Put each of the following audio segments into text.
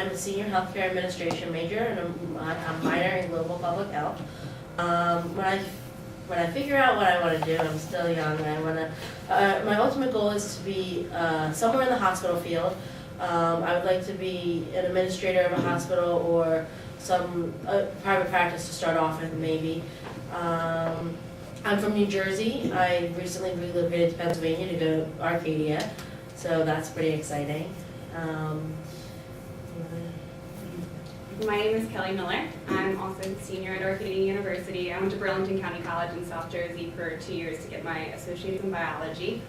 I'm a senior healthcare administration major and I'm minor in global public health. When I figure out what I want to do, I'm still young. My ultimate goal is to be somewhere in the hospital field. I would like to be an administrator of a hospital or some private practice to start off with, maybe. I'm from New Jersey. I recently relocated to Pennsylvania to go to Arcadia, so that's pretty exciting. My name is Kelly Miller. I'm also a senior at Arcadia University. I went to Burlington County College in South Jersey for 2 years to get my associate's in biology.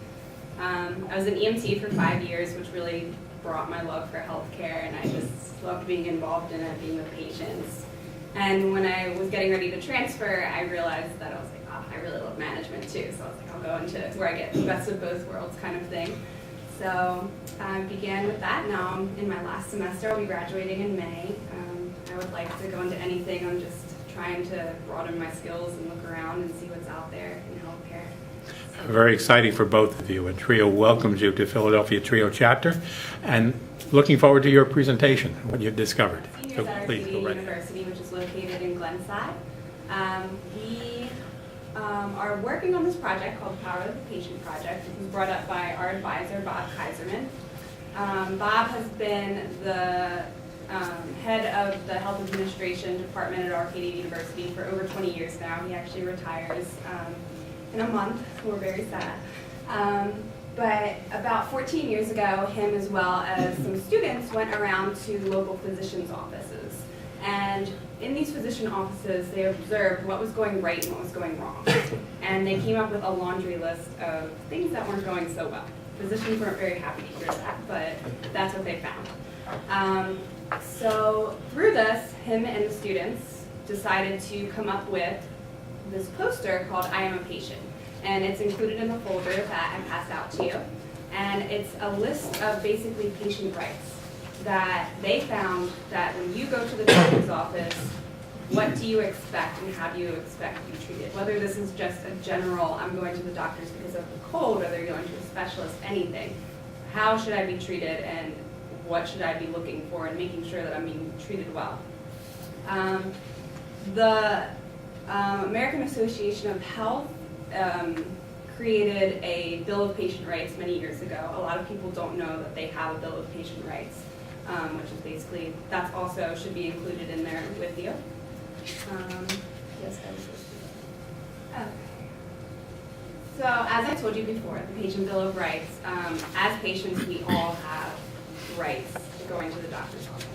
I was an EMT for 5 years, which really brought my love for healthcare, and I just loved being involved in it, being with patients. And when I was getting ready to transfer, I realized that I was like, oh, I really love management too. So I was like, I'll go into where I get the best of both worlds kind of thing. So I began with that. Now I'm in my last semester. I'll be graduating in May. I would like to go into anything. I'm just trying to broaden my skills and look around and see what's out there in healthcare. Very exciting for both of you, and TRIO welcomes you to Philadelphia TRIO chapter, and looking forward to your presentation, what you've discovered. Seniors at Please Arcadia go right University, which is located in Glenside. We are working on this project called Power of the Patient Project. It was brought up by our advisor, Bob Kaiserman. Bob has been the head of the Health Administration Department at Arcadia University for over 20 years now. He actually retires in a month. We're very sad. But about 14 years ago, him as well as some students went around to local physicians' offices. And in these physician offices, they observed what was going right and what was going wrong. And they came up with a laundry list of things that weren't going so well. Physicians weren't very happy to hear that, but that's what they found. So through this, him and the students decided to come up with this poster called I Am a Patient. And it's included in the folder that I passed out to you. And it's a list of basically patient rights that they found that when you go to the doctor's office, what do you expect and how do you expect to be treated? Whether this is just a general, I'm going to the doctor's because of the cold, or they're going to a specialist, anything. How should I be treated and what should I be looking for and making sure that I'm being treated well? The American Association of Health created a Bill of Patient Rights many years ago. A lot of people don't know that they have a Bill of Patient Rights, which is basically, that's also should be included in there with you. Yes, I was supposed to. Okay. So as I told you before, the Patient Bill of Rights, as patients we all have rights going to the doctor's office.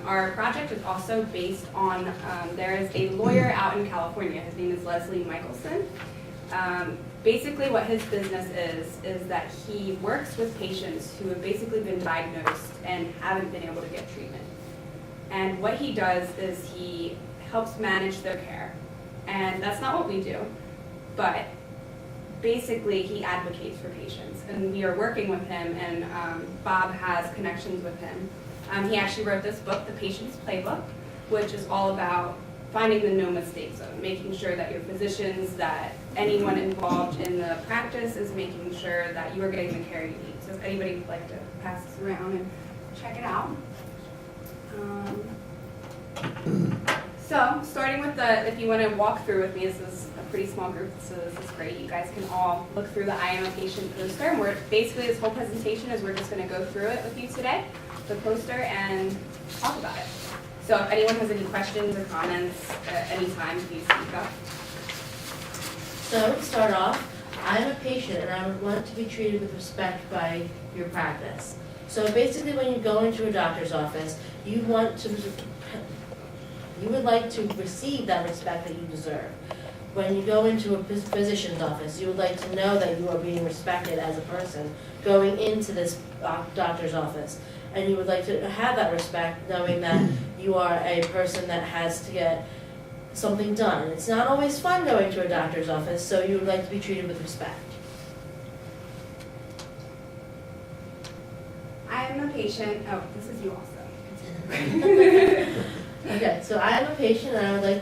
Our project is also based on, there is a lawyer out in California, his name is Leslie Michelson. Basically what his business is that he works with patients who have basically been diagnosed and haven't been able to get treatment. And what he does is he helps manage their care. And that's not what we do, but basically he advocates for patients. And we are working with him, and Bob has connections with him. He actually wrote this book, The Patient's Playbook, which is all about finding the no mistake zone, making sure that your physicians, that anyone involved in the practice is making sure that you are getting the care you need. So if anybody would like to pass this around and check it out. So starting with if you want to walk through with me, this is a pretty small group, so this is great. You guys can all look through the I Am a Patient poster. And basically this whole presentation is we're just going to go through it with you today, the poster, and talk about it. So if anyone has any questions or comments at any time, please speak up. So to start off, I'm a patient and I would want to be treated with respect by your practice. So basically when you go into a doctor's office, you would like to receive that respect that you deserve. When you go into a physician's office, you would like to know that you are being respected as a person going into this doctor's office. And you would like to have that respect knowing that you are a person that has to get something done. It's not always fun going to a doctor's office, so you would like to be treated with respect. I am a patient. Oh, this is you also. Okay, so I am a patient and I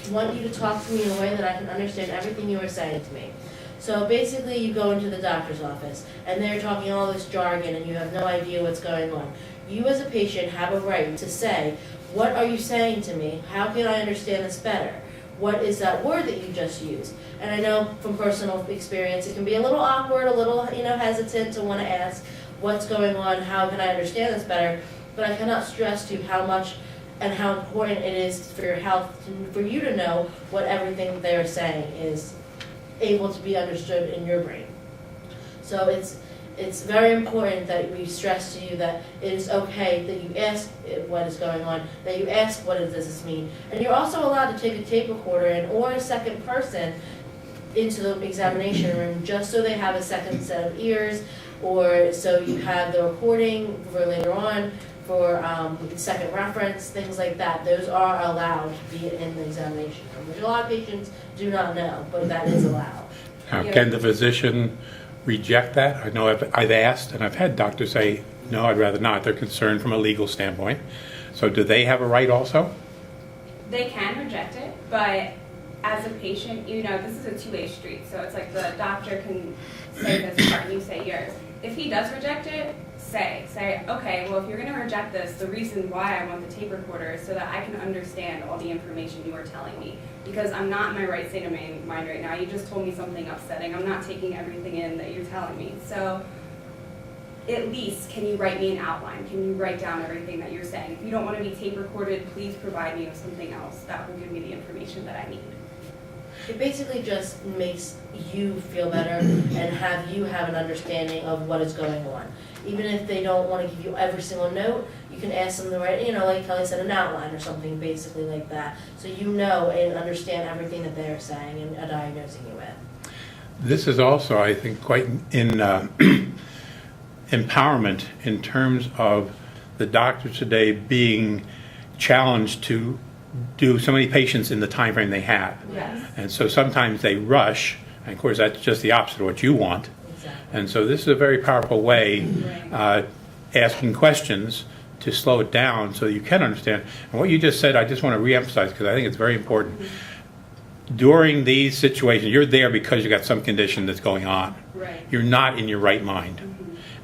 want you to talk to me in a way that I can understand everything you are saying to me. So basically, you go into the doctor's office, and they're talking all this jargon, and you have no idea what's going on. You as a patient have a right to say, what are you saying to me? How can I understand this better? What is that word that you just used? And I know from personal experience, it can be a little awkward, a little hesitant to want to ask, what's going on? How can I understand this better? But I cannot stress to you how much and how important it is for your health, for you to know what everything they're saying is able to be understood in your brain. So it's very important that we stress to you that it is okay that you ask what is going on, that you ask what does this mean. And you're also allowed to take a tape recorder or a second person into the examination room just so they have a second set of ears, or so you have the recording for later on for second reference, things like that. Those are allowed to be in the examination room, which a lot of patients do not know, but that is allowed. Now, can the physician reject that? I know I've asked, and I've had doctors say, no, I'd rather not. They're concerned from a legal standpoint. So do they have a right also? They can reject it, but as a patient, this is a two-way street. So it's like the doctor can say this part and you say yours. If he does reject it, say, okay, well, if you're going to reject this, the reason why I want the tape recorder is so that I can understand all the information you are telling me. Because I'm not in my right state of mind right now. You just told me something upsetting. I'm not taking everything in that you're telling me. So at least, can you write me an outline? Can you write down everything that you're saying? If you don't want to be tape recorded, please provide me with something else that will give me the information that I need. It basically just makes you feel better and have you have an understanding of what is going on. Even if they don't want to give you every single note, you can ask them to write, like Kelly said, an outline or something basically like that. So you know and understand everything that they're saying and are diagnosing you with. This is also, I think, quite in empowerment in terms of the doctors today being challenged to do so many patients in the time frame they have. Yes. And so sometimes they rush, and of course that's just the opposite of what you want. Exactly. And so this is a very powerful way, asking questions to slow it down so you can understand. And what you just said, I just want to reemphasize because I think it's very important. During these situations, you're there because you got some condition that's going on. Right. You're not in your right mind.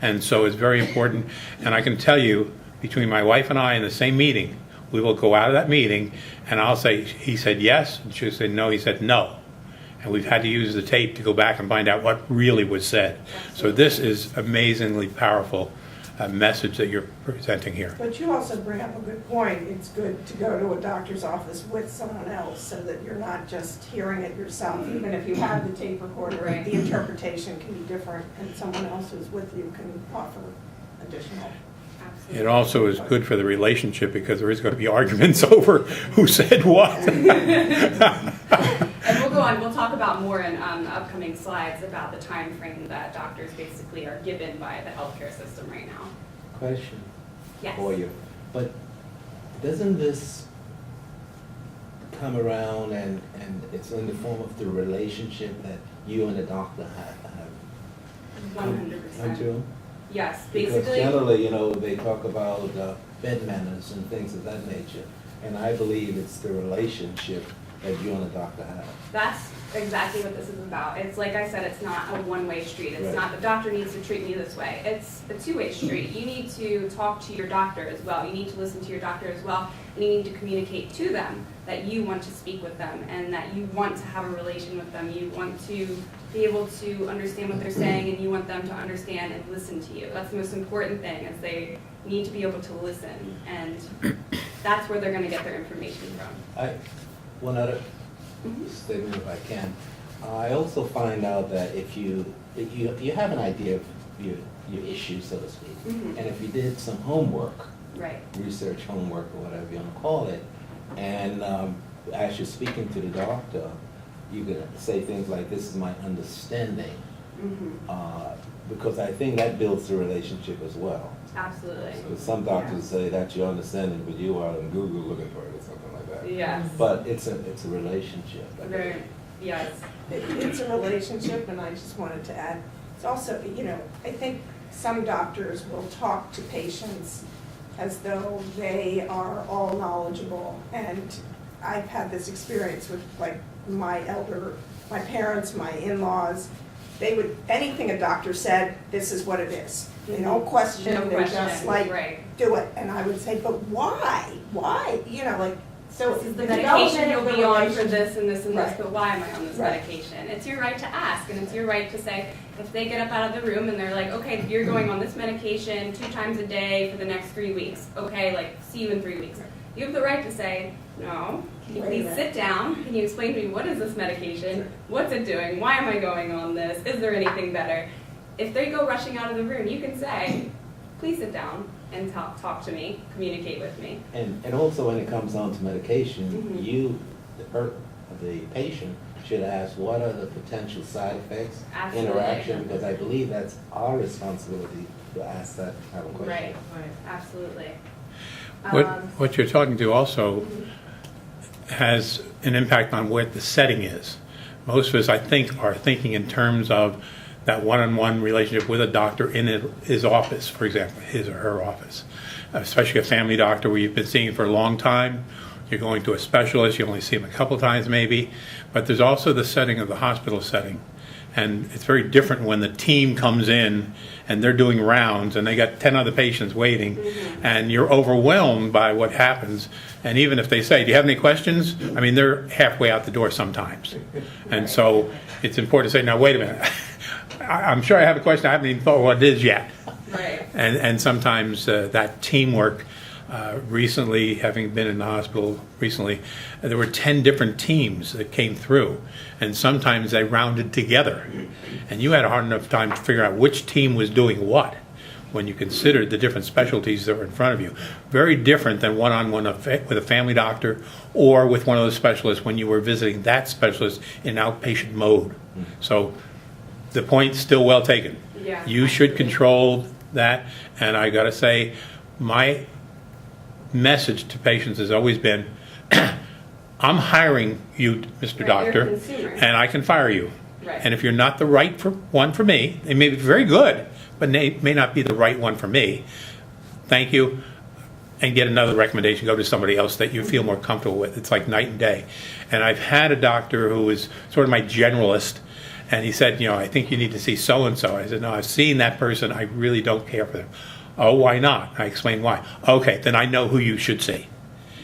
And so it's very important. And I can tell you, between my wife and I in the same meeting, we will go out of that meeting and I'll say, he said yes, and she'll say no, he said no. And we've had to use the tape to go back and find out what really was said. So this is amazingly powerful message that you're presenting here. But you also bring up a good point. It's good to go to a doctor's office with someone else so that you're not just hearing it yourself. Even if you have the tape recorder, Right. the interpretation can be different and someone else who's with you can offer additional. It also is good for the relationship because there is going to be arguments over who said what. And we'll go on, we'll talk about more in the upcoming slides about the time frame that doctors basically are given by the healthcare system right now. Question Yes. for you. But doesn't this come around and it's in the form of the relationship that you and the doctor have? 100%. Aren't you? Yes, Because basically. generally, they talk about bed manners and things of that nature. And I believe it's the relationship that you and the doctor have. That's exactly what this is about. It's like I said, it's not a one-way street. It's Right. not the doctor needs to treat me this way. It's a two-way street. You need to talk to your doctor as well. You need to listen to your doctor as well. And you need to communicate to them that you want to speak with them and that you want to have a relation with them. You want to be able to understand what they're saying and you want them to understand and listen to you. That's the most important thing, is they need to be able to listen, and that's where they're going to get their information from. One other statement, if I can. I also find out that if you have an idea of your issue, so to speak, Mhm. and if you did some homework, Right. research homework or whatever you want to call it, and as you're speaking to the doctor, you can say things like, "This is my understanding," Mm-hmm. because I think that builds the relationship as well. Absolutely. Because some doctors say that's your understanding, but you are on Google looking for it or something like that. Yes. But it's a relationship. I Very, believe. yes. It's a relationship, and I just wanted to add, it's also, I think some doctors will talk to patients as though they are all knowledgeable. And I've had this experience with, like, my parents, my in-laws, they would, anything a doctor said, this is what it is. They don't question, No they just question, like, right. do it. And I would say, but why? Why? You know, like, so. This is the development medication of you'll the be on for relationship- this and this and this, Right. but why am I on this Right. medication? It's your right to ask, and it's your right to say, if they get up out of the room and they're like, okay, you're going on this medication 2 times a day for the next 3 weeks, okay, like, see you in 3 weeks. You have the right to say, no, can you Wait a please minute. sit down? Can you explain to me, what is this medication? What's it doing? Why am I going on this? Is there anything better? If they go rushing out of the room, you can say, please sit down and talk to me, communicate with me. And also when it comes down to medication, Mhm. you, the patient, should ask what are the potential side effects, Absolutely. interaction, because I believe that's our responsibility to ask that type of question. Right, Right. absolutely. What you're talking to also has an impact on what the setting is. Most of us, I think, are thinking in terms of that one-on-one relationship with a doctor in his office, for example, his or her office. Especially a family doctor where you've been seeing for a long time. You're going to a specialist, you only see him a couple times maybe. But there's also the setting of the hospital setting. And it's very different when the team comes in and they're doing rounds and they got 10 other patients waiting and you're overwhelmed by what happens. And even if they say, do you have any questions? I mean, they're halfway out the door sometimes. And so it's important to say, now, wait a minute. I'm sure I have a question. I haven't even thought what it is yet. Right. And sometimes that teamwork, recently, having been in the hospital recently, there were 10 different teams that came through. And sometimes they rounded together. And you had a hard enough time to figure out which team was doing what when you considered the different specialties that were in front of you. Very different than one-on-one with a family doctor or with one of those specialists when you were visiting that specialist in outpatient mode. So the point's still well taken. Yeah. You should control that. And I got to say, my message to patients has always been, I'm hiring you, Mr. Right, you're a Doctor, consumer. and I can fire you. Right. And if you're not the right one for me, they may be very good, but may not be the right one for me, thank you, and get another recommendation. Go to somebody else that you feel more comfortable with. It's like night and day. And I've had a doctor who was sort of my generalist, and he said, I think you need to see so-and-so. I said, no, I've seen that person. I really don't care for them. Oh, why not? I explained why. Okay, then I know who you should see.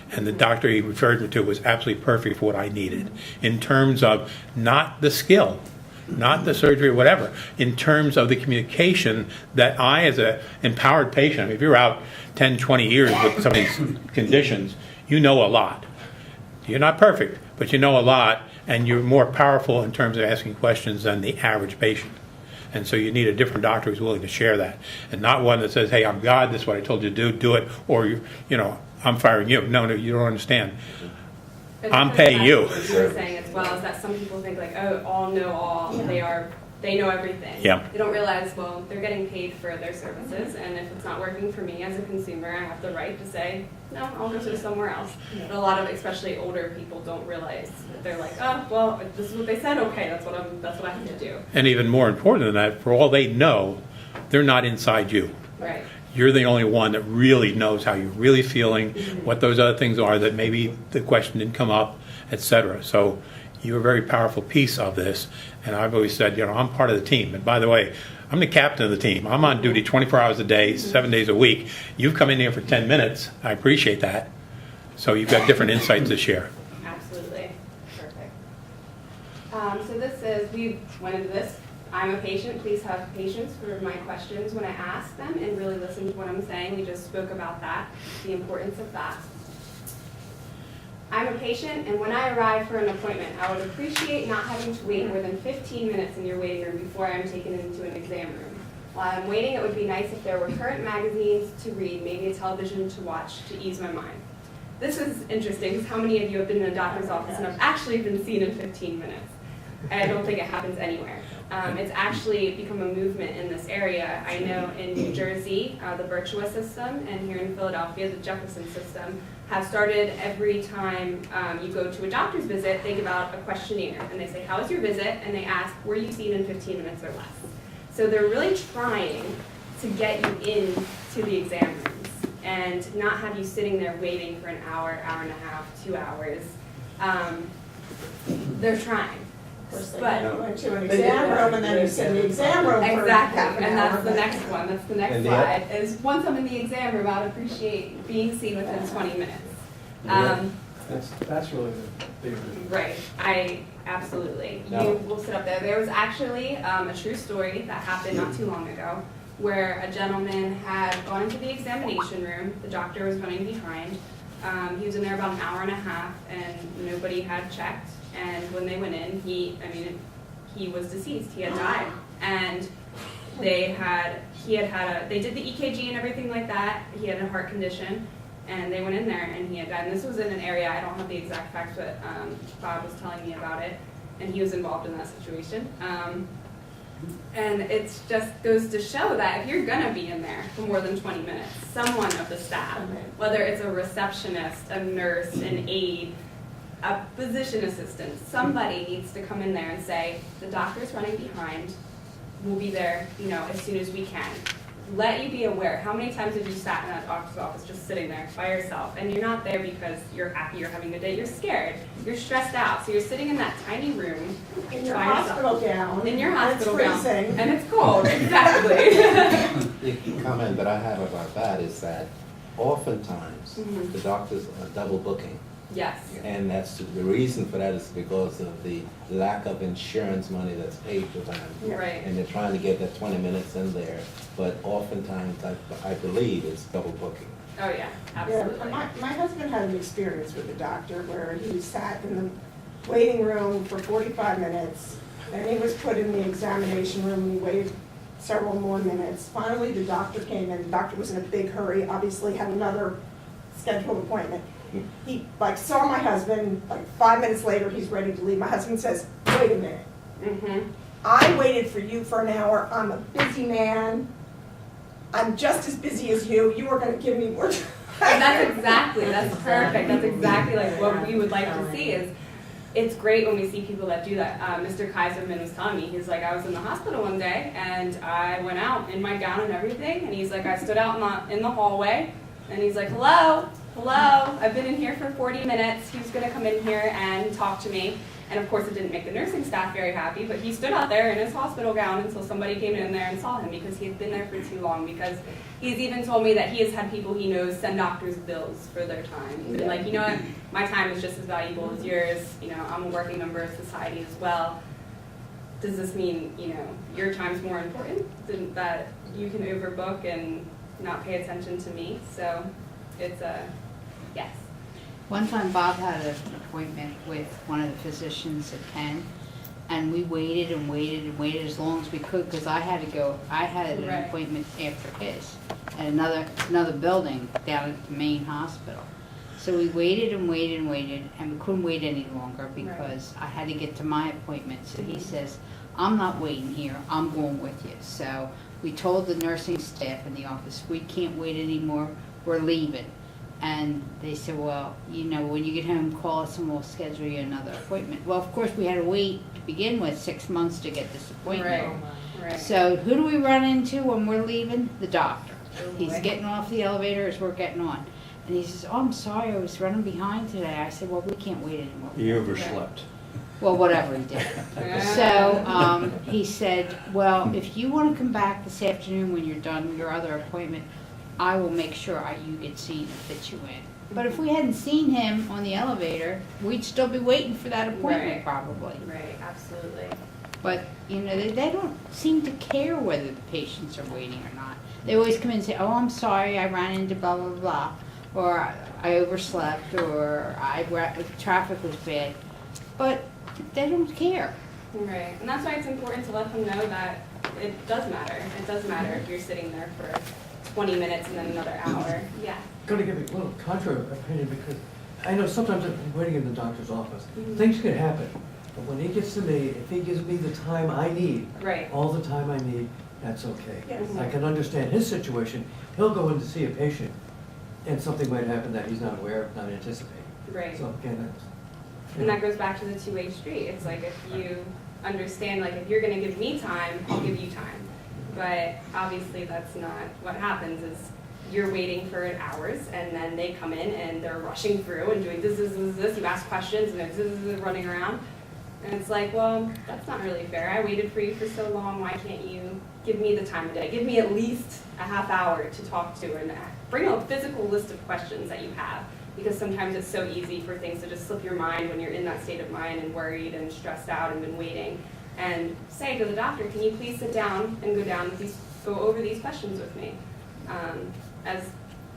And the doctor he referred me to was absolutely perfect for what I needed in terms of not the skill, not the surgery or whatever, in terms of the communication that I, as an empowered patient, I mean, if you're out 10, 20 years with some of these conditions, you know a lot. You're not perfect, but you know a lot, and you're more powerful in terms of asking questions than the average patient. And so you need a different doctor who's willing to share that, and not one that says, hey, I'm God, this is what I told you to do it, or, I'm firing you. No, you don't understand. But I'm because paying you. What you were saying as well is that some people think like, oh, all know all. They know everything. Yeah. They don't realize, well, they're getting paid for their services, and if it's not working for me as a consumer, I have the right to say, no, I'll go to somewhere else. But a lot of, especially older people, don't realize that they're like, oh, well, this is what they said. Okay, that's what I have to do. And even more important than that, for all they know, they're not inside you. Right. You're the only one that really knows how you're really feeling, what those other things are that maybe the question didn't come up, etc. So you're a very powerful piece of this. And I've always said, I'm part of the team. And by the way, I'm the captain of the team. I'm on duty 24 hours a day, 7 days a week. You've come in here for 10 minutes. I appreciate that. So you've got different insights to share. Absolutely. Perfect. So this is, we went into this. I'm a patient. Please have patience for my questions when I ask them and really listen to what I'm saying. We just spoke about that, the importance of that. I'm a patient, and when I arrive for an appointment, I would appreciate not having to wait more than 15 minutes in your waiting room before I am taken into an exam room. While I'm waiting, it would be nice if there were current magazines to read, maybe a television to watch to ease my mind. This is interesting because how many of you have been in a doctor's office and have actually been seen in 15 minutes? I don't think it happens anywhere. It's actually become a movement in this area. I know in New Jersey, the Virtua system, and here in Philadelphia, the Jefferson system, have started every time you go to a doctor's visit, they give out a questionnaire, and they say, how was your visit? And they ask, were you seen in 15 minutes or less? So they're really trying to get you into the exam rooms and not have you sitting there waiting for an hour, hour and a half, 2 hours. They're trying. Of course they But- do. You went to an exam room and then you sit in the exam room for half Exactly, an and hour. that's the next one, that's the next And the slide, is once I'm in the exam room, I'd appreciate being seen within 20 minutes. Um, That's really the big reason. Right, I, absolutely. Now- You will sit up there. There was actually a true story that happened not too long ago, where a gentleman had gone into the examination room, the doctor was running behind. He was in there about an hour and a half, and nobody had checked, and when they went in, he was deceased, he had died. And they did the EKG and everything like that, he had a heart condition, and they went in there and he had died. And this was in an area, I don't have the exact facts, but Bob was telling me about it, and he was involved in that situation. And it just goes to show that if you're gonna be in there for more than 20 minutes, someone of the staff, whether it's a receptionist, a nurse, an aide, a physician assistant, somebody needs to come in there and say, the doctor's running behind, we'll be there, as soon as we can. Let you be aware, how many times have you sat in that doctor's office just sitting there by yourself, and you're not there because you're happy, you're having a good day, you're scared, you're stressed out, so you're sitting in that tiny room In your by yourself. hospital gown. In your and it's hospital gown. freezing. And it's cold, exactly. The comment that I have about that is that oftentimes, Mhm. the doctors are double booking. Yes, And that's, the reason for that is because of the lack of insurance money that's paid for them. right. And they're trying to get that 20 minutes in there, but oftentimes, I believe it's double booking. Oh, yeah, Yeah, absolutely. my husband had an experience with a doctor where he sat in the waiting room for 45 minutes, and he was put in the examination room, and he waited several more minutes. Finally, the doctor came in, the doctor was in a big hurry, obviously had another scheduled appointment. He saw my husband, 5 minutes later, he's ready to leave. My husband says, wait a minute, Mm-hmm. I waited for you for an hour, I'm a busy man, I'm just as busy as you, you are gonna give me more time. That's perfect, that's exactly like what we would like to see is, it's great when we see people that do that. Mr. Kaiserman was telling me, he's like, I was in the hospital one day and I went out in my gown and everything, and he's like, I stood out in the hallway, and he's like, hello, I've been in here for 40 minutes, he was gonna come in here and talk to me. And of course, it didn't make the nursing staff very happy, but he stood out there in his hospital gown until somebody came in there and saw him because he had been there for too long. Because he's even told me that he has had people he knows send doctors bills for their time. He's been like, you know what, my time is just as valuable as yours. I'm a working member of society as well. Does this mean, your time's more important than that you can overbook and not pay attention to me? So it's yes. One time Bob had an appointment with one of the physicians at Penn, and we waited and waited and waited as long as we could, because I had an Right. appointment after his, at another building down at the main hospital. So we waited and waited and waited, and we couldn't wait any longer because I had to get to my appointment. So he says, I'm not waiting here, I'm going with you. So we told the nursing staff in the office, we can't wait anymore, we're leaving. And they said, well, when you get home, call us and we'll schedule you another appointment. Well, of course, we had to wait to begin with 6 months to get this appointment. Right. So who do we run into when we're leaving? The doctor. He's getting off the elevator as we're getting on. And he says, oh, I'm sorry, I was running behind today. I said, well, we can't wait anymore. You overslept. Well, whatever he did. So he said, well, if you want to come back this afternoon when you're done with your other appointment, I will make sure you get seen and fit you in. But if we hadn't seen him on the elevator, we'd still be waiting for that appointment Right. probably. Right, absolutely. But, they don't seem to care whether the patients are waiting or not. They always come in and say, oh, I'm sorry, I ran into blah, blah, blah. Or I overslept, or traffic was bad. But they don't care. Right, and that's why it's important to let them know that it does matter. It does matter if you're sitting there for 20 minutes and then another hour. Yeah. Going to give a little contra opinion because I know sometimes I'm waiting in the doctor's office. Things can happen. But when he gets to me, if he gives me the time I need, Right. all the time I need, that's okay. Yes. I can understand his situation. He'll go in to see a patient and something might happen that he's not aware of, not anticipating. Right. So again, that's. And that goes back to the two-way street. It's like if you understand, like if you're going to give me time, I'll give you time. But obviously that's not what happens is you're waiting for hours and then they come in and they're rushing through and doing this. You ask questions and they're running around. And it's like, well, that's not really fair. I waited for you for so long. Why can't you give me the time of day? Give me at least a half hour to talk to and bring a physical list of questions that you have. Because sometimes it's so easy for things to just slip your mind when you're in that state of mind and worried and stressed out and been waiting. And say to the doctor, can you please sit down and go over these questions with me? As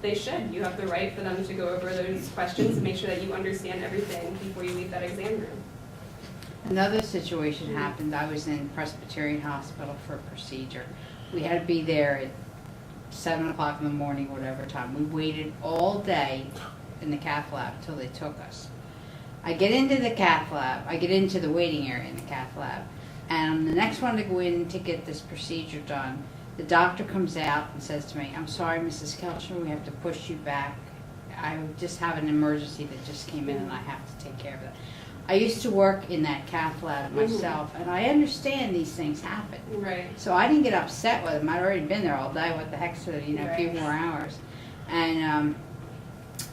they should. You have the right for them to go over those questions and make sure that you understand everything before you leave that exam room. Another situation happened. I was in Presbyterian Hospital for a procedure. We had to be there at 7 o'clock in the morning, whatever time. We waited all day in the cath lab till they took us. I get into the cath lab. I get into the waiting area in the cath lab. And I'm the next one to go in to get this procedure done. The doctor comes out and says to me, I'm sorry, Mrs. Kelchner, we have to push you back. I just have an emergency that just came in and I have to take care of it. I used to work in that cath lab myself, and I understand these things happen. Right. So I didn't get upset with him. I'd already been there all day. What the heck's a few more hours. And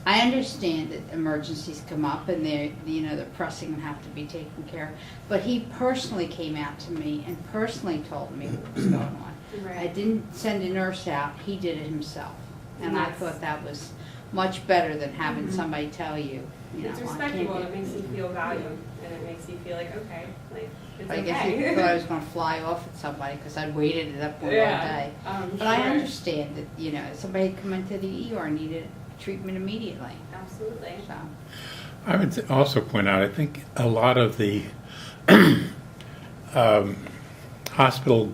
I understand that emergencies come up and they're pressing and have to be taken care of. But he personally came out to me and personally told me what was going on. Right. I didn't send a nurse out. He did it himself. And I That's- thought that was much better than having somebody tell you, It's I can't respectable. do It makes you feel valued, and it makes you feel like, okay, like, it's I okay. guess he thought I was going to fly off at somebody because I'd waited at that point all day. But I sure. understand that, somebody had come into the ER and needed treatment immediately. Absolutely. So, I would also point out, I think a lot of the hospital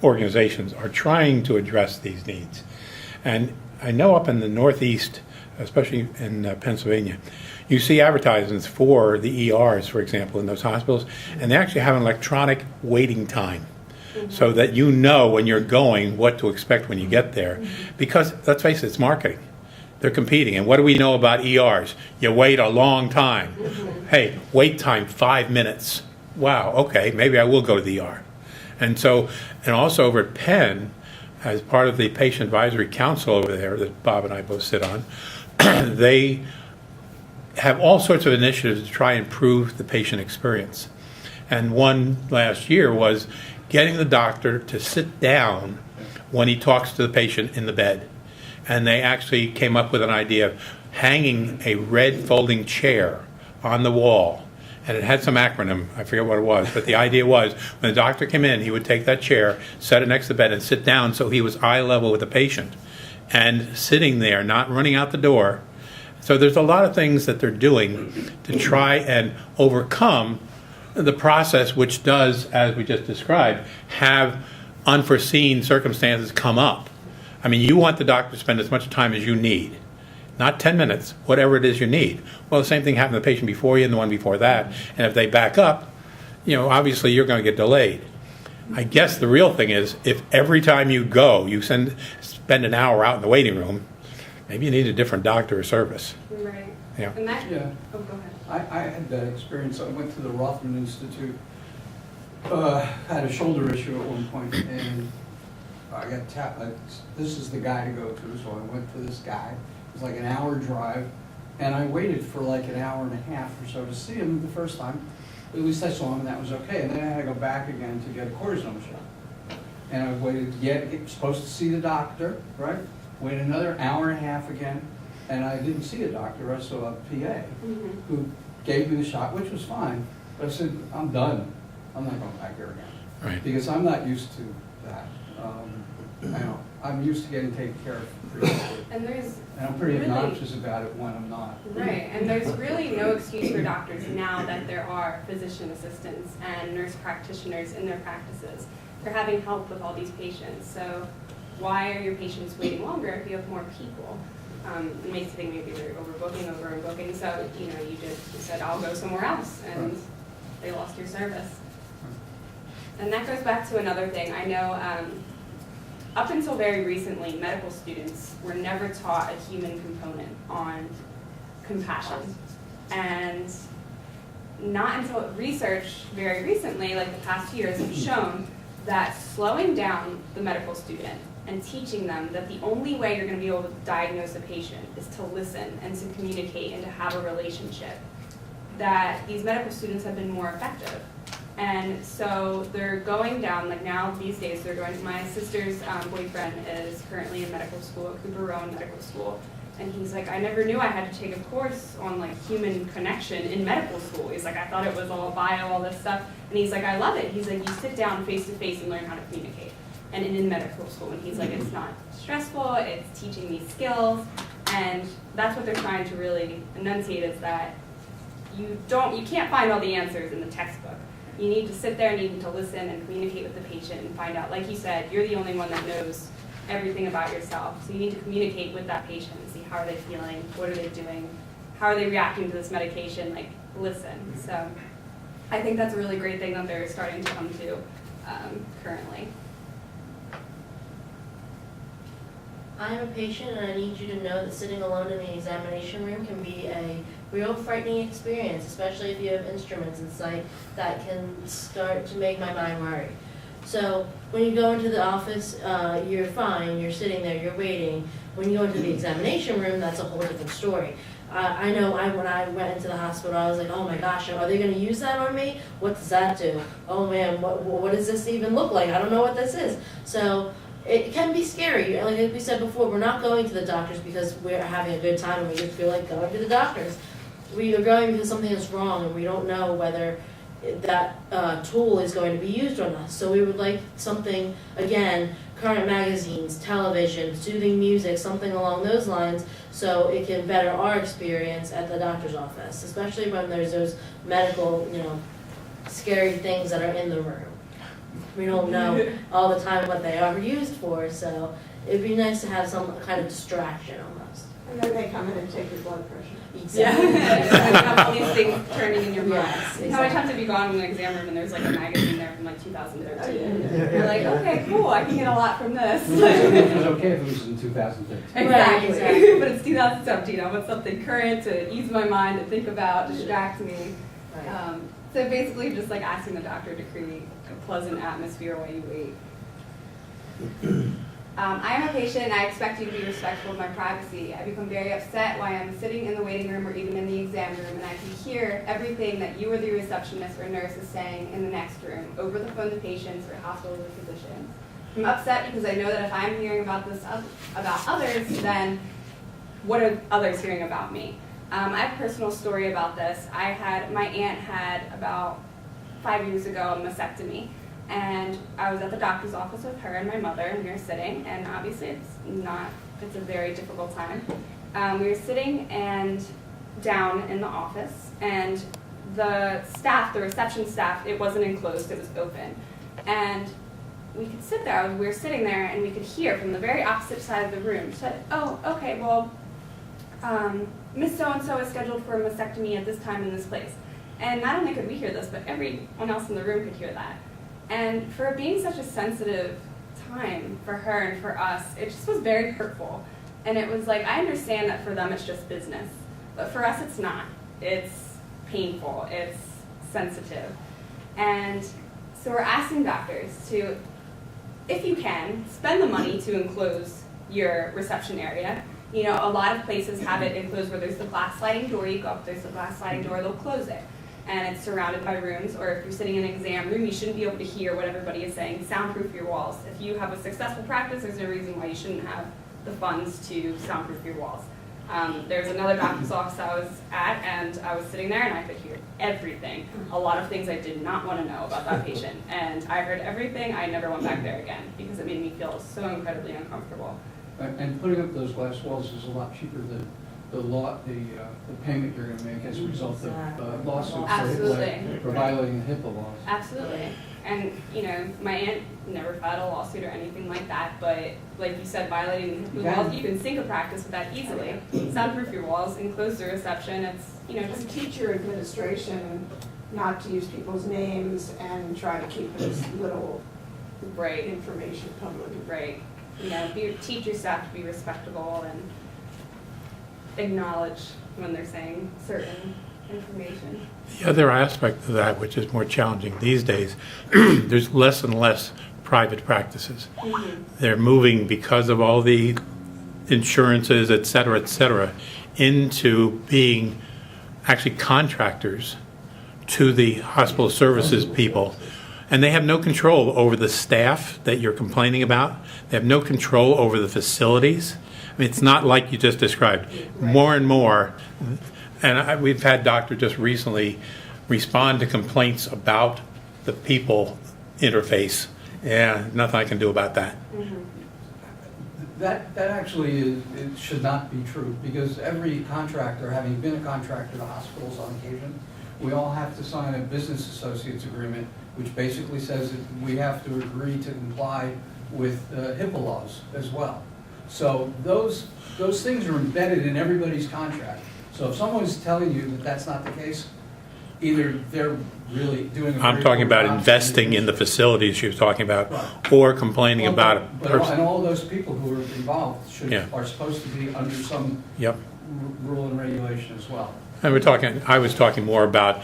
organizations are trying to address these needs. And I know up in the Northeast, especially in Pennsylvania, you see advertisements for the ERs, for example, in those hospitals, and they actually have an electronic waiting time so that you know when you're going what to expect when you get there. Because, let's face it, it's marketing. They're competing. And what do we know about ERs? You wait a long time. Hey, wait time 5 minutes. Wow, okay, maybe I will go to the ER. And also over at Penn, as part of the Patient Advisory Council over there that Bob and I both sit on, they have all sorts of initiatives to try and improve the patient experience. And one last year was getting the doctor to sit down when he talks to the patient in the bed. And they actually came up with an idea of hanging a red folding chair on the wall. And it had some acronym, I forget what it was, but the idea was when the doctor came in, he would take that chair, set it next to the bed, and sit down so he was eye level with the patient. And sitting there, not running out the door. So there's a lot of things that they're doing to try and overcome the process, which does, as we just described, have unforeseen circumstances come up. I mean, you want the doctor to spend as much time as you need. Not 10 minutes, whatever it is you need. Well, the same thing happened to the patient before you and the one before that. And if they back up, obviously you're going to get delayed. I guess the real thing is if every time you go, you spend an hour out in the waiting room, maybe you need a different doctor or service. Right. Yeah. And that, Yeah. oh, go ahead. I had that experience. I went to the Rothman Institute, had a shoulder issue at one point, and I got tapped. This is the guy to go to, so I went to this guy. It was like an hour drive, and I waited for like an hour and a half or so to see him the first time. At least I saw him, and that was okay. And then I had to go back again to get a cortisone shot. And I waited to get supposed to see the doctor, right? Wait another hour and a half again, and I didn't see a doctor. I saw a PA who gave me the shot, which was fine. But I said, I'm done. I'm not going back there again. Right. Because I'm not used to that. I'm used to getting taken care of pretty quickly. And there's And I'm pretty really- obnoxious about it when I'm not. Right, and there's really no excuse for doctors now that there are physician assistants and nurse practitioners in their practices. They're having help with all these patients, so why are your patients waiting longer if you have more people? It makes you think maybe they're overbooking, so, you said, I'll go somewhere else, and Right. they lost your service. And that goes back to another thing. I know up until very recently, medical students were never taught a human component on compassion. And not until research very recently, like the past 2 years, have shown that slowing down the medical student and teaching them that the only way you're going to be able to diagnose a patient is to listen and to communicate and to have a relationship, that these medical students have been more effective. And so they're going down, like now these days, they're going, my sister's boyfriend is currently in medical school at Cooper Rowan Medical School. And he's like, I never knew I had to take a course on like human connection in medical school. He's like, I thought it was all bio, all this stuff. And he's like, I love it. He's like, you sit down face to face and learn how to communicate. And in medical school, and he's like, it's not stressful, it's teaching these skills. And that's what they're trying to really enunciate, is that you can't find all the answers in the textbook. You need to sit there and you need to listen and communicate with the patient and find out, like you said, you're the only one that knows everything about yourself. So you need to communicate with that patient and see how are they feeling, what are they doing, how are they reacting to this medication, like listen. So I think that's a really great thing that they're starting to come to currently. I am a patient and I need you to know that sitting alone in the examination room can be a real frightening experience, especially if you have instruments in sight that can start to make my mind worry. So when you go into the office, you're fine, you're sitting there, you're waiting. When you go into the examination room, that's a whole different story. I know when I went into the hospital, I was like, oh my gosh, are they going to use that on me? What does that do? Oh man, what does this even look like? I don't know what this is. So it can be scary. Like we said before, we're not going to the doctors because we're having a good time and we just feel like going to the doctors. We are going because something is wrong and we don't know whether that tool is going to be used on us. So we would like something, again, current magazines, television, soothing music, something along those lines, so it can better our experience at the doctor's office, especially when there's those medical, scary things that are in the room. We don't know all the time what they are used for, so it'd be nice to have some kind of distraction almost. And then they come in and take your blood pressure. Exactly. Yeah. All these things turning in your mind. Yes, How many times have you gone in an exam room and there's like a magazine there from like 2013? Oh, You're like, okay, cool, I can get a lot from this. It was okay if it was in 2015. Exactly. exactly. But it's 2017. I want something current to ease my mind, to think about, distract me. Right. So basically just like asking the doctor to create a pleasant atmosphere while you wait. I am a patient and I expect you to be respectful of my privacy. I become very upset while I'm sitting in the waiting room or even in the exam room and I can hear everything that you or the receptionist or nurse is saying in the next room, over the phone to patients or hospitals or physicians. I'm upset because I know that if I'm hearing about this about others, then what are others hearing about me? I have a personal story about this. My aunt had about 5 years ago a mastectomy. And I was at the doctor's office with her and my mother, and we were sitting, and obviously it's a very difficult time. We were sitting and down in the office, and the reception staff, it wasn't enclosed, it was open. And we could sit there, we were sitting there, and we could hear from the very opposite side of the room, said, oh, okay, well, Miss So-and-so is scheduled for a mastectomy at this time in this place. And not only could we hear this, but everyone else in the room could hear that. And for it being such a sensitive time for her and for us, it just was very hurtful. And it was like, I understand that for them it's just business, but for us it's not. It's painful, it's sensitive. And so we're asking doctors to, if you can, spend the money to enclose your reception area. A lot of places have it enclosed where there's the glass sliding door, you go up, there's the glass sliding door, they'll close it. And it's surrounded by rooms, or if you're sitting in an exam room, you shouldn't be able to hear what everybody is saying. Soundproof your walls. If you have a successful practice, there's no reason why you shouldn't have the funds to soundproof your walls. There's another doctor's office I was at, and I was sitting there, and I could hear everything. A lot of things I did not want to know about that patient. And I heard everything. I never went back there again, because it made me feel so incredibly uncomfortable. And putting up those glass walls is a lot cheaper than the payment you're going to make as a result of lawsuits Absolutely. for violating the HIPAA laws. Absolutely. And, my aunt never filed a lawsuit or anything like that, but like you said, violating the HIPAA laws, you can sink a practice with that easily. Soundproof your walls, enclose the reception, it's, Just teach your administration not to use people's names and try to keep as little right, information public. right. Teach your staff to be respectable and acknowledge when they're saying certain information. The other aspect of that, which is more challenging these days, there's less and less private practices. Mm-hmm. They're moving, because of all the insurances, et cetera, into being actually contractors to the hospital services people, and they have no control over the staff that you're complaining about. They have no control over the facilities. I mean, it's not like you just described. More and more, and we've had doctors just recently respond to complaints about the people interface. Yeah, nothing I can do about that. That actually is, it should not be true, because every contractor, having been a contractor to hospitals on occasion, we all have to sign a business associates agreement, which basically says that we have to agree to comply with HIPAA laws as well. So those things are embedded in everybody's contract. So if someone's telling you that that's not the case, either they're really doing a very I'm talking poor about job, investing in the facilities you're talking about, Right. or complaining about a But person. and all those people who are involved Yeah. are supposed to be under some Yep. rule and regulation as well. And I was talking more about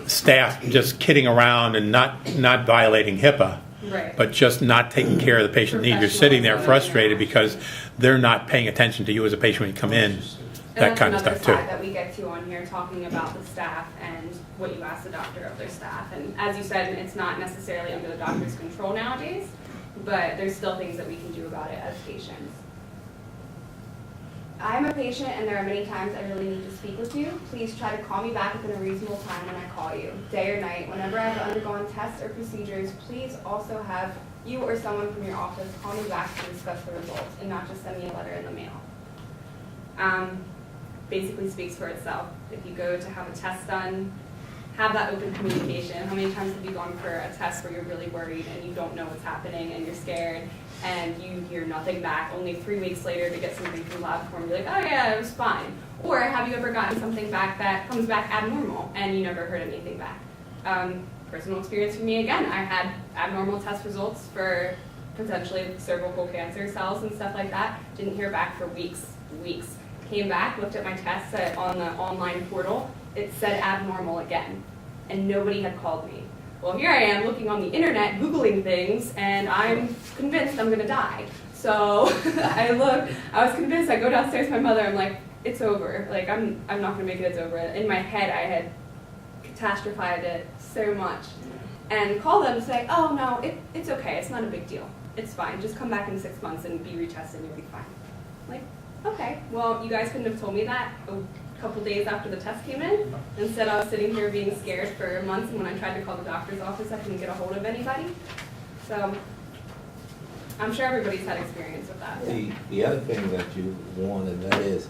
staff just kidding around and not violating HIPAA, Right. but just not taking care of the patient need. You're sitting there frustrated because they're not paying attention to you as a patient when you come in, that kind of stuff And that's too. another side that we get to on here, talking about the staff and what you ask the doctor of their staff. And as you said, it's not necessarily under the doctor's control nowadays, but there's still things that we can do about it as patients. I'm a patient and there are many times I really need to speak with you. Please try to call me back within a reasonable time when I call you, day or night. Whenever I've undergone tests or procedures, please also have you or someone from your office call me back to discuss the results and not just send me a letter in the mail. Basically speaks for itself. If you go to have a test done, have that open communication. How many times have you gone for a test where you're really worried and you don't know what's happening and you're scared and you hear nothing back, only 3 weeks later to get something from LabCorp and be like, oh yeah, it was fine. Or have you ever gotten something back that comes back abnormal and you never heard anything back? Personal experience for me again, I had abnormal test results for potentially cervical cancer cells and stuff like that. Didn't hear back for weeks. Came back, looked at my tests on the online portal, it said abnormal again, and nobody had called me. Well, here I am looking on the internet, Googling things, and I'm convinced I'm gonna die. So I was convinced, I go downstairs to my mother, I'm like, it's over. Like, I'm not gonna make it, it's over. In my head, I had catastrophized it so much. And call them and say, oh no, it's okay, it's not a big deal. It's fine, just come back in 6 months and be retested and you'll be fine. Like, okay, well, you guys couldn't have told me that a couple days after the test came in. Instead, I was sitting here being scared for months, and when I tried to call the doctor's office, I couldn't get a hold of anybody. So, I'm sure everybody's had experience with that. The other thing that you warned, and that is,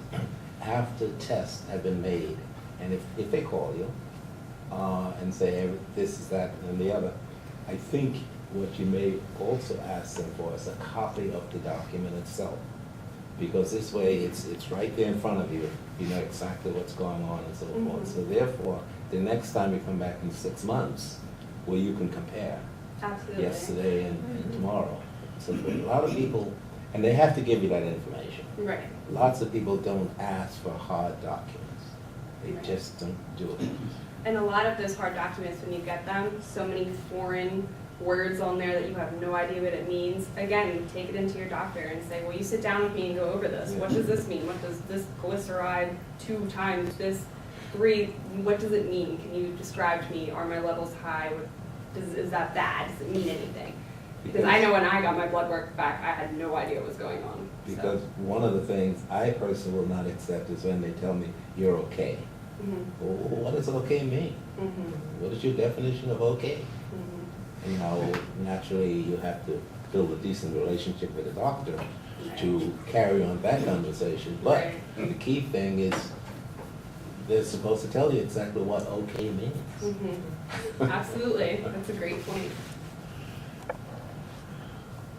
after tests have been made, and if they call you, and say this is that and the other, I think what you may also ask them for is a copy of the document itself. Because this way, it's right there in front of you, you know exactly what's going on and so forth. So therefore, the next time you come back in 6 months, where you can compare Absolutely. yesterday and tomorrow. So a lot of people, and they have to give you that information. Right. Lots of people don't ask for hard documents. They Right. just don't do it. And a lot of those hard documents, when you get them, so many foreign words on there that you have no idea what it means. Again, take it into your doctor and say, well, you sit down with me and go over this. What does this mean? What does this glyceride 2 times this 3, what does it mean? Can you describe to me, are my levels high? Is that bad? Does it mean anything? Because I know when I got my blood work back, I had no idea what was going on. So. Because one of the things I personally will not accept is when they tell me, you're okay. Mhm. Well, what does okay mean? Mhm. What is your definition of okay? Mhm. You know, naturally, you have to build a decent relationship with the doctor to carry on that conversation. But Right. the key thing is, they're supposed to tell you exactly what okay means. Mhm. Absolutely, that's a great point.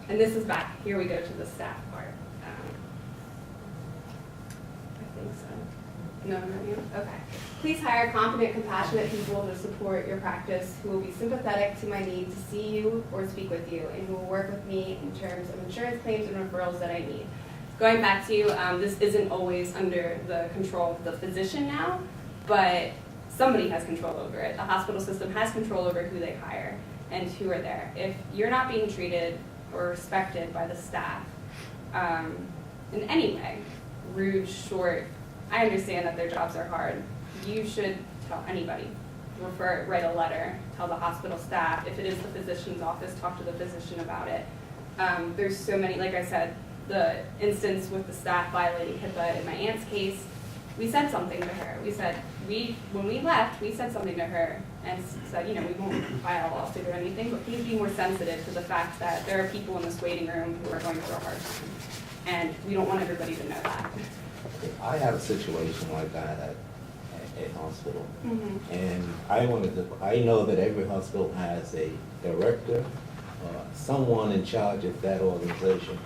And this is back, here we go to the staff part. I think so. No, not you? Okay. Please hire competent, compassionate people to support your practice who will be sympathetic to my need to see you or speak with you and who will work with me in terms of insurance claims and referrals that I need. Going back to, this isn't always under the control of the physician now, but somebody has control over it. The hospital system has control over who they hire and who are there. If you're not being treated or respected by the staff in any way, rude, short, I understand that their jobs are hard. You should tell anybody write a letter, tell the hospital staff. If it is the physician's office, talk to the physician about it. There's so many, like I said, the instance with the staff violating HIPAA in my aunt's case, we said something to her. When we left, we said something to her and said, you know, we won't file a lawsuit or anything, but please be more sensitive to the fact that there are people in this waiting room who are going through a hard time. And we don't want everybody to know that. I have a situation like that at a hospital. Mm-hmm. And I know that every hospital has a director, someone in charge of that organization.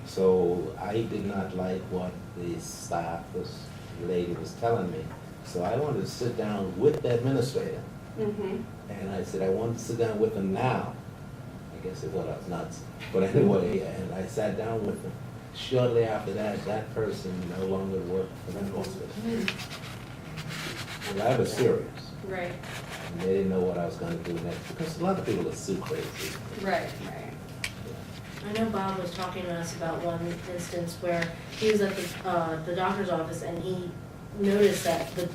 So I did not like what the staff, this lady was telling me. So I wanted to sit down with the administrator. Mm-hmm. And I said, I want to sit down with him now. I guess they thought I was nuts. But anyway, and I sat down with him. Shortly after that, that person no longer worked for that hospital. And I was serious. Right, And they didn't know what I was gonna do next, because a lot of people are so crazy. right. I know Bob was talking to us about one instance where he was at the doctor's office and he noticed that the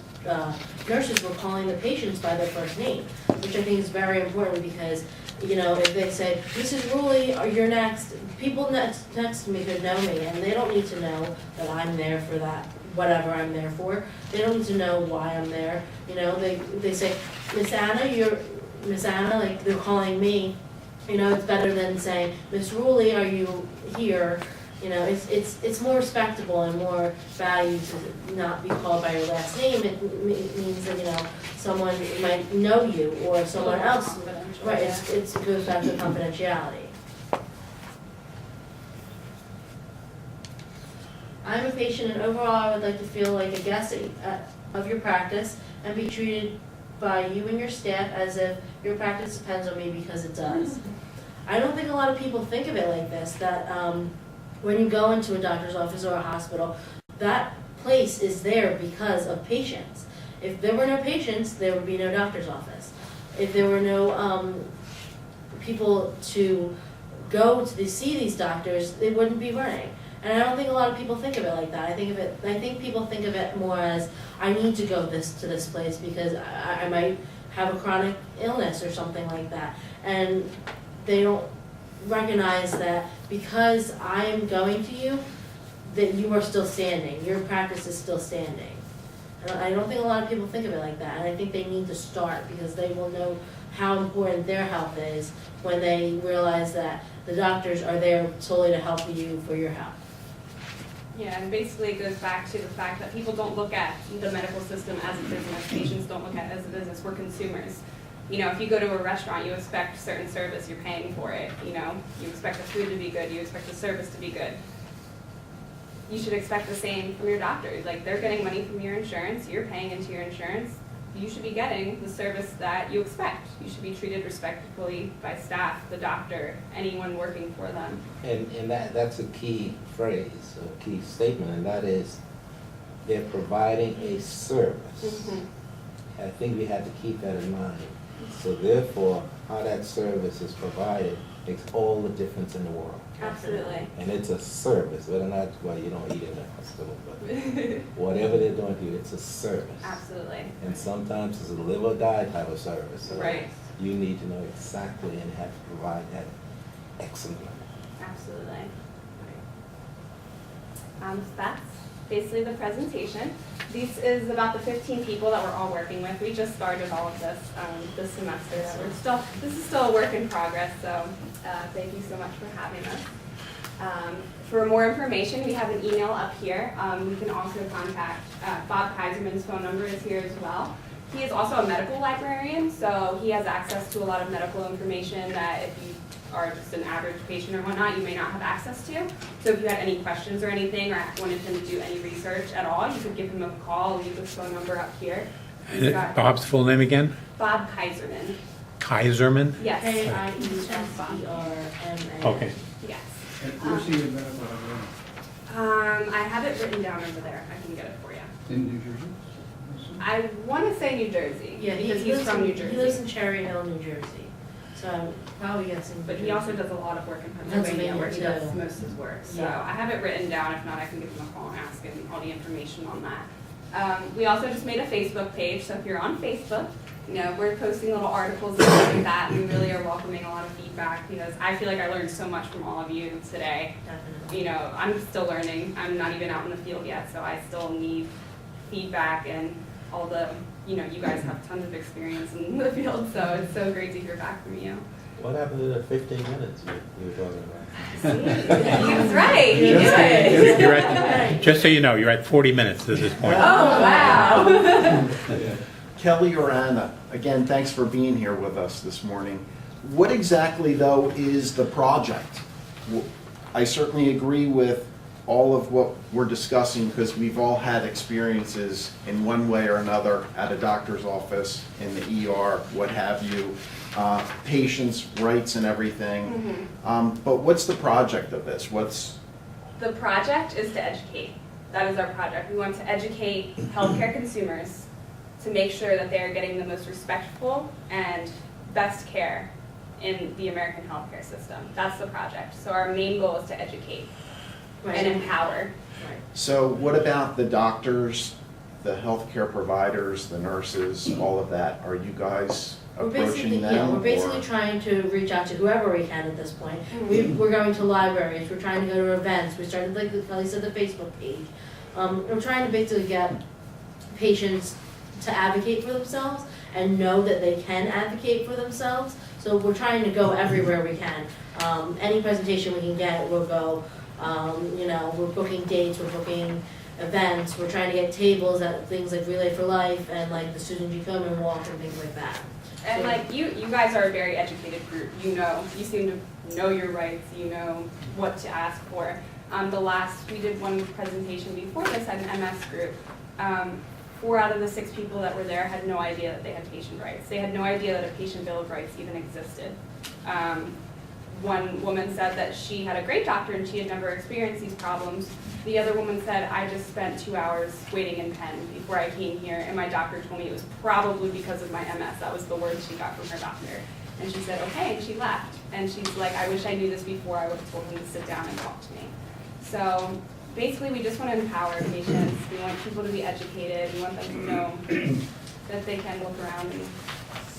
nurses were calling the patients by their first name, which I think is very important because, you know, if they say, Mrs. Ruley, you're next, people next to me could know me and they don't need to know that I'm there for that, whatever I'm there for. They don't need to know why I'm there. You know, they say, Miss Anna, like they're calling me. You know, it's better than saying, Miss Ruley, are you here? You know, it's more respectable and more valued to not be called by your last name. It means that, you know, someone might know you or someone else. Confidential, Right, yeah. it goes back to confidentiality. I'm a patient and overall I would like to feel like a guest of your practice and be treated by you and your staff as if your practice depends on me because it does. I don't think a lot of people think of it like this, that when you go into a doctor's office or a hospital, that place is there because of patients. If there were no patients, there would be no doctor's office. If there were no people to go to see these doctors, they wouldn't be running. And I don't think a lot of people think of it like that. I think people think of it more as, I need to go to this place because I might have a chronic illness or something like that. And they don't recognize that because I am going to you, that you are still standing, your practice is still standing. And I don't think a lot of people think of it like that, and I think they need to start because they will know how important their health is when they realize that the doctors are there solely to help you for your health. Yeah, and basically it goes back to the fact that people don't look at the medical system as a business. Patients don't look at it as a business. We're consumers. You know, if you go to a restaurant, you expect certain service, you're paying for it, you know. You expect the food to be good, you expect the service to be good. You should expect the same from your doctors. Like, they're getting money from your insurance, you're paying into your insurance. You should be getting the service that you expect. You should be treated respectfully by staff, the doctor, anyone working for them. And that's a key phrase, a key statement, and that is, they're providing a service. Mm-hmm. I think we have to keep that in mind. So therefore, how that service is provided makes all the difference in the world. Absolutely. And it's a service, whether or not, well, you don't eat in the hospital, but whatever they're doing to you, it's a service. Absolutely. And sometimes it's a live or die type of service. So Right. you need to know exactly and have to provide that excellently. Absolutely. So that's basically the presentation. This is about the 15 people that we're all working with. We just started all of this semester. So this is still a work in progress, so thank you so much for having us. For more information, we have an email up here. You can also contact Bob Kaiserman's phone number is here as well. He is also a medical librarian, so he has access to a lot of medical information that if you are just an average patient or whatnot, you may not have access to. So if you had any questions or anything, or wanted him to do any research at all, you could give him a call, leave his phone number up here. He's got Bob's full name again? Bob Kaiserman. Kaiserman? Yes. Kaiserman. Okay. Yes. And where's he in medical librarian? I have it written down over there. I can get it for you. In New Jersey? I want to say New Jersey. Yeah, because he's from New Jersey. He lives in Cherry Hill, New Jersey. So I'm probably guessing. But he also does a lot of work in Pennsylvania where he Pennsylvania, does too. most of his work. So Yeah. I have it written down. If not, I can give him a call and ask him all the information on that. We also just made a Facebook page, so if you're on Facebook, you know, we're posting little articles and stuff like that. We really are welcoming a lot of feedback because I feel like I learned so much from all of you today. Definitely. You know, I'm still learning. I'm not even out in the field yet, so I still need feedback and all the, you know, you guys have tons of experience in the field, so it's so great to hear back from you. What happened to the 15 minutes you were talking about? He was right. He knew it. You're at, just so you know, you're at 40 minutes at this point. Oh, wow. Kelly or Anna, again, thanks for being here with us this morning. What exactly, though, is the project? I certainly agree with all of what we're discussing because we've all had experiences in one way or another at a doctor's office, in the ER, what have you, patients' rights and everything. But what's the project of this? The project is to educate. That is our project. We want to educate healthcare consumers to make sure that they are getting the most respectful and best care in the American healthcare system. That's the project. So our main goal is to educate and empower. So what about the doctors, the healthcare providers, the nurses, all of that? Are you guys approaching them? We're basically or- trying to reach out to whoever we can at this point. We're going to libraries, we're trying to go to events, we started, like Kelly said, the Facebook page. We're trying to basically get patients to advocate for themselves and know that they can advocate for themselves. So we're trying to go everywhere we can. Any presentation we can get, we'll go. You know, we're booking dates, we're booking events, we're trying to get tables at things like Relay for Life and like the Susan G. Komen Walk and things like that. And like you guys are a very educated group. You know, you seem to know your rights. You know what to ask for. We did one presentation before this at an MS group. 4 out of the 6 people that were there had no idea that they had patient rights. They had no idea that a patient bill of rights even existed. One woman said that she had a great doctor and she had never experienced these problems. The other woman said, I just spent 2 hours waiting in Penn before I came here, and my doctor told me it was probably because of my MS. That was the word she got from her doctor. And she said, okay, and she left. And she's like, I wish I knew this before. I would have told him to sit down and talk to me. So basically, we just want to empower patients. We want people to be educated. We want them to know that they can look around.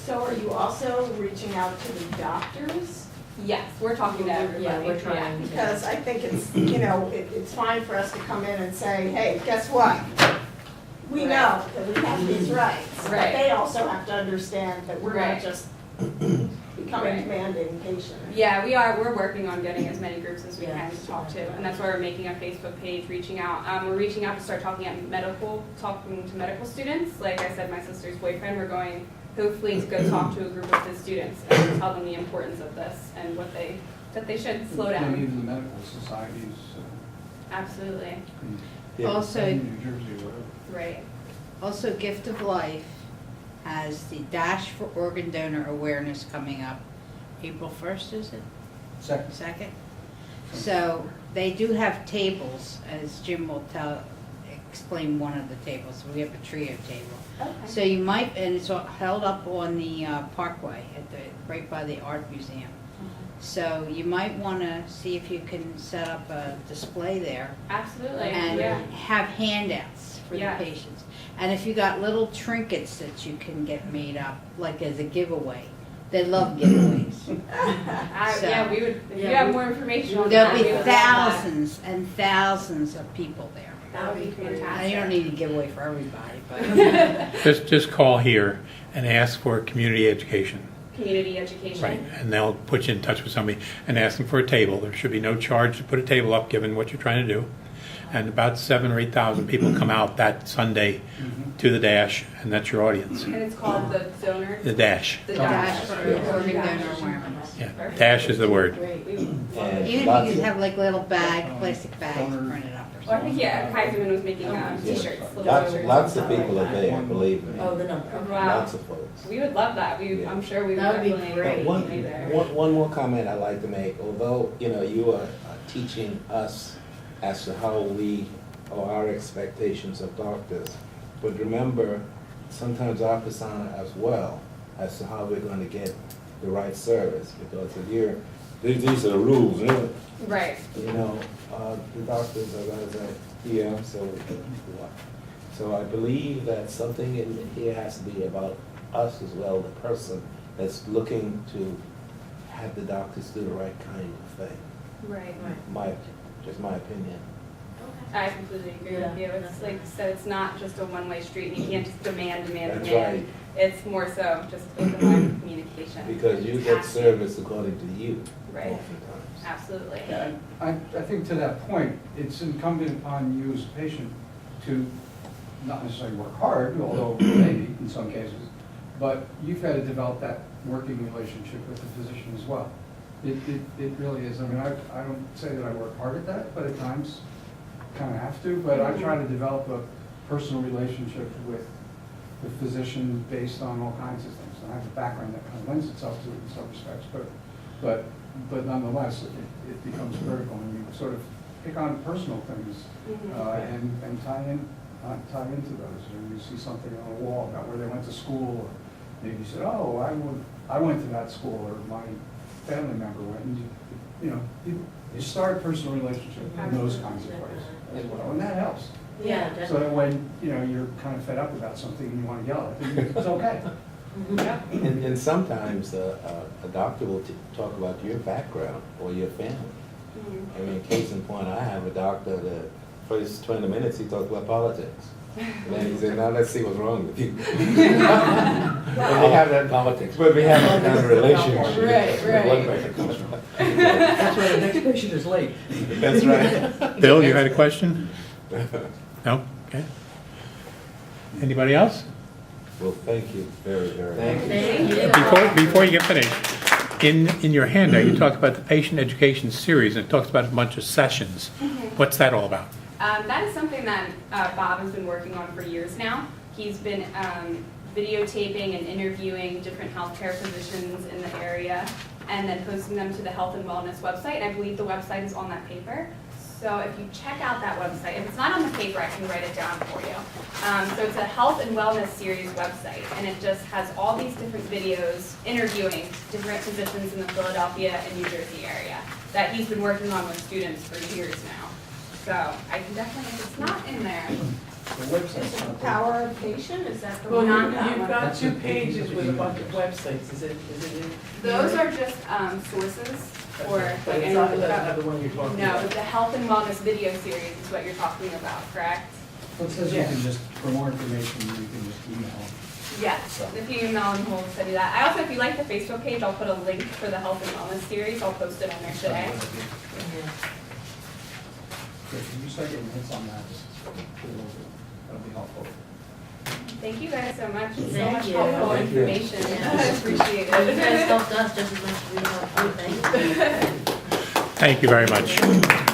So are you also reaching out to the doctors? Yes, we're talking to everybody. Yeah, we're trying. Because I think it's, you know, it's fine for us to come in and say, hey, guess what? We Right. know that we have these rights. But Right. they also have to understand that we're not Right. just becoming Right. demanding patients. Yeah, we are. We're working on getting as many groups as we can Yes. to talk to, and that's why we're making a Facebook page, reaching out. We're reaching out to start talking to medical students. Like I said, my sister's boyfriend, we're going hopefully to go talk to a group of his students and tell them the importance of this and that they should slow And down. even the medical societies. Absolutely, Also, in New Jersey, whatever. right. Also, Gift of Life has the Dash for Organ Donor Awareness coming up. April 1st, is it? Second. 2nd? So they do have tables, as Jim will explain one of the tables. We have a trio table. Okay. So you might, and it's held up on the Parkway, right by the Art Museum. So you might want to see if you can set up a display there Absolutely, and yeah. have handouts for the Yes. patients. And if you got little trinkets that you can get made up, like as a giveaway, they love giveaways. So- Yeah, we would, if you Yeah, have more information on that. There'll we be would love that. thousands and thousands of people there. That would be fantastic. And you don't need a giveaway for everybody, but Just call here and ask for community education. Community education. Right, and they'll put you in touch with somebody and ask them for a table. There should be no charge to put a table up, given what you're trying to do. And about 7,000 or 8,000 people come out that Sunday to the Dash, and that's your audience. And it's called the donor. The Dash, The Dash for Dash. Organ Donor Awareness. yeah, Dash is the word. Great. And Even lots if you of- have like little plastic bags printed up or Well, I think, something. yeah, Kaiserman was making Yeah. t-shirts. little Lots t-shirts lots and of stuff people like are that. there, believe me. Oh, the number. Wow. Lots of folks. We would love that. Yeah. I'm sure we would That would be definitely great. be there. One more comment I'd like to make. Although, you know, you are teaching us as to how we, or our expectations of doctors, but remember, sometimes our persona as well, as to how we're going to get the right service. Because if you're, these are the rules, Right. you know, the doctors are going to say, yeah, so what? So I believe that something in here has to be about us as well, the person that's looking to have the doctors do the right kind of thing. Right. Just my opinion. I completely agree with you. It's like, so it's not just a one-way street, and you can't just demand. That's demand. right. It's more so just open line of communication. Because you get service according to you, Right. oftentimes. Absolutely. Yeah, I think to that point, it's incumbent upon you as a patient to not necessarily work hard, although maybe in some cases, but you've got to develop that working relationship with the physician as well. It really is. I mean, I don't say that I work hard at that, but at times kind of have to, but I try to develop a personal relationship with the physician based on all kinds of things. And I have a background that kind of lends itself to it in some respects, but nonetheless, it becomes critical, and you sort of pick on personal things and tie into those. Or you see something on a wall about where they went to school, or maybe you said, oh, I went to that school, or my family member went, and you start a personal relationship in those kinds of ways as well, and that helps. Yeah, So definitely. that when, you're kind of fed up about something and you want to yell at them, it's okay. Yeah. And sometimes a doctor will talk about your background or your family. I mean, case in point, I have a doctor, the first 20 minutes he talked about politics. And then he said, now let's see what's wrong with you. And we have that in politics, but we have that kind of relationship. Right. Where it comes from. That's why the next patient is late. That's right. Bill, you had a question? No? Okay. Anybody else? Well, thank you very, very much. Thank you. Before you get finished, in your handout, you talked about the patient education series, and it talks about a bunch of sessions. What's that all about? That is something that Bob has been working on for years now. He's been videotaping and interviewing different healthcare physicians in the area and then posting them to the Health and Wellness website. And I believe the website is on that paper. So if you check out that website, if it's not on the paper, I can write it down for you. So it's a Health and Wellness series website, and it just has all these different videos interviewing different physicians in the Philadelphia and New Jersey area that he's been working on with students for years now. So I can definitely, if it's not in there, The website's not there. Power of Patient, is that the Well, one? you've got That's two the page pages that with a you- bunch of websites, is it in? those are just sources for like But it's anyone not, who's that's got- not the one you're talking No, about. the Health and Wellness video series is what you're talking about, correct? It says you can just, for more information, you can just email. Yes, if you email them, we'll send you that. I also, if you like the Facebook page, I'll put a link for the Health and Wellness series. I'll post it on there today. If you start getting hits on that, that'll be helpful. Thank you guys so much. It's so Thank much you. helpful Thank you. information. Yeah. I appreciate You guys it. helped us just as much as we helped you. Thank you. Thank you very much.